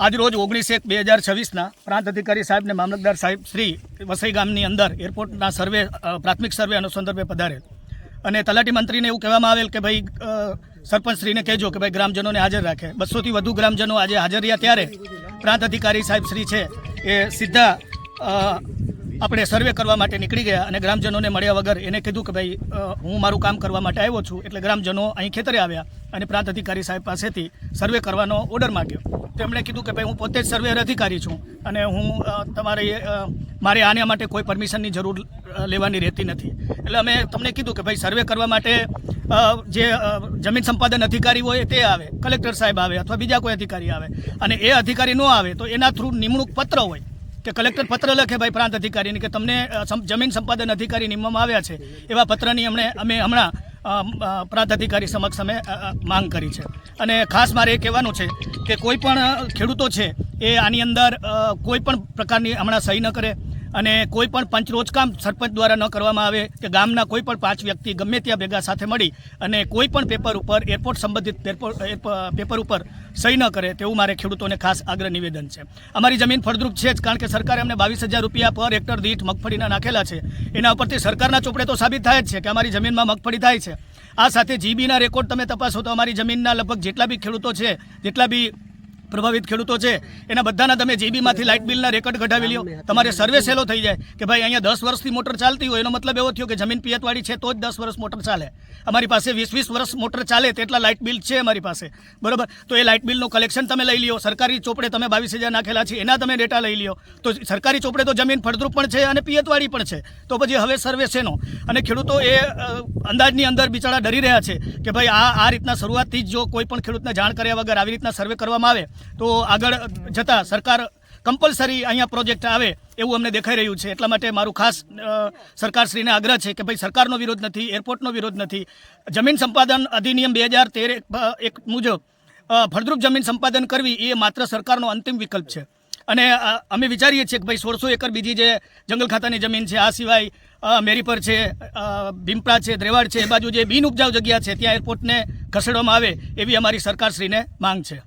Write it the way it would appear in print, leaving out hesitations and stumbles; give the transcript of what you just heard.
આજરોજ 19/1/2026 પ્રાંત અધિકારી સાહેબ ને મામલતદાર સાહેબ શ્રી વસઈ ગામની અંદર એરપોર્ટના સર્વે પ્રાથમિક સર્વે અનુસંદર્ભે પધારેલ અને તલાટી મંત્રીને એવું કહેવામાં આવેલ કે ભાઈ સરપંચશ્રીને કહેજો કે ભાઈ ગ્રામજનોને હાજર રાખે. 200થી વધુ ગ્રામજનો આજે હાજર રહ્યા ત્યારે પ્રાંત અધિકારી સાહેબ શ્રી છે એ સીધા આપણે સર્વે કરવા માટે નીકળી ગયા અને ગ્રામજનોને મળ્યા વગર એને કીધું કે ભાઈ હું મારું કામ કરવા માટે આવ્યો છું. એટલે ગ્રામજનો અહીં ખેતરે આવ્યા અને પ્રાંત અધિકારી સાહેબ પાસેથી સર્વે કરવાનો ઓર્ડર માગ્યો. તેમણે કીધું કે ભાઈ હું પોતે જ સર્વેયર અધિકારી છું અને હું મારે આના માટે કોઈ પરમિશનની જરૂર લેવાની રહેતી નથી. એટલે અમે તમને કીધું કે ભાઈ સર્વે કરવા માટે જે જમીન સંપાદન અધિકારી હોય તે આવે, કલેક્ટર સાહેબ આવે અથવા બીજા કોઈ અધિકારી આવે અને એ અધિકારી ન આવે તો એના થ્રુ નિમણૂક પત્ર હોય કે કલેક્ટર પત્ર લખે ભાઈ પ્રાંત અધિકારીને કે તમને જમીન સંપાદન અધિકારી નિમવામાં આવ્યા છે. એવા પત્રની અમે હમણાં પ્રાંત અધિકારી સમક્ષ અમે માંગ કરી છે. અને ખાસ મારે એ કહેવાનું છે કે કોઈ પણ ખેડૂતો છે એ આની અંદર કોઈ પણ પ્રકારની હમણાં સહી ન કરે અને કોઈ પણ પંચરોજકામ સરપંચ દ્વારા ન કરવામાં આવે કે ગામના કોઈ પણ 5 વ્યક્તિ ગમે ત્યાં ભેગા સાથે મળી અને કોઈ પણ પેપર ઉપર એરપોર્ટ સંબંધિત પેપર ઉપર સહી ન કરે તેવું મારે ખેડૂતોને ખાસ આગ્રહ નિવેદન છે. અમારી જમીન ફળદ્રુપ છે જ, કારણ કે સરકારે અમને 22,000 રૂપિયા પર હેક્ટર દીઠ મગફળીના નાખેલા છે. એના ઉપરથી સરકારના ચોપડે તો સાબિત થાય જ છે કે અમારી જમીનમાં મગફળી થાય છે. આ સાથે જીબીના રેકોર્ડ તમે તપાસો તો અમારી જમીનના લગભગ જેટલા બી ખેડૂતો છે, જેટલા બી પ્રભાવિત ખેડૂતો છે એના બધાના તમે જીબીમાંથી લાઇટ બિલના રેકોર્ડ કઢાવી લ્યો. તમારે સર્વે સહેલો થઈ જાય કે ભાઈ અહીંયા 10 વર્ષથી મોટર ચાલતી હોય એનો મતલબ એવો થયો કે જમીન પિયતવાળી છે તો જ 10 વર્ષ મોટર ચાલે. અમારી પાસે 20-20 વર્ષ મોટર ચાલે તેટલા લાઇટ બિલ છે અમારી પાસે, બરાબર. તો એ લાઇટ બિલનું કલેક્શન તમે લઈ લ્યો. સરકારી ચોપડે તમે 22,000 નાખેલા છે એના તમે ડેટા લઈ લ્યો. તો સરકારી ચોપડે તો જમીન ફળદ્રુપ પણ છે અને પિયતવાળી પણ છે. તો પછી હવે સર્વે શેનો? અને ખેડૂતો એ અંદાજની અંદર બિચારા ડરી રહ્યા છે કે ભાઈ આ રીતના શરૂઆતથી જ જો કોઈ પણ ખેડૂતને જાણ કર્યા વગર આવી રીતના સર્વે કરવામાં આવે તો આગળ જતાં સરકાર કમ્પલસરી અહીંયા પ્રોજેક્ટ આવે એવું અમને દેખાઈ રહ્યું છે. એટલા માટે મારું ખાસ સરકારશ્રીને આગ્રહ છે કે ભાઈ સરકારનો વિરોધ નથી, એરપોર્ટનો વિરોધ નથી. જમીન સંપાદન અધિનિયમ 2013 મુજબ ફળદ્રુપ જમીન સંપાદન કરવી એ માત્ર સરકારનો અંતિમ વિકલ્પ છે. અને અમે વિચારીએ છીએ કે ભાઈ 1600 એકર બીજી જે જંગલ ખાતાની જમીન છે, આ સિવાય મેરીપર છે, ભીમપરા છે, દ્રેવાડ છે, એ બાજુ જે બિન ઉપજાઉ જગ્યા છે ત્યાં એરપોર્ટને ખસેડવામાં આવે એવી અમારી સરકારશ્રીને માંગ છે.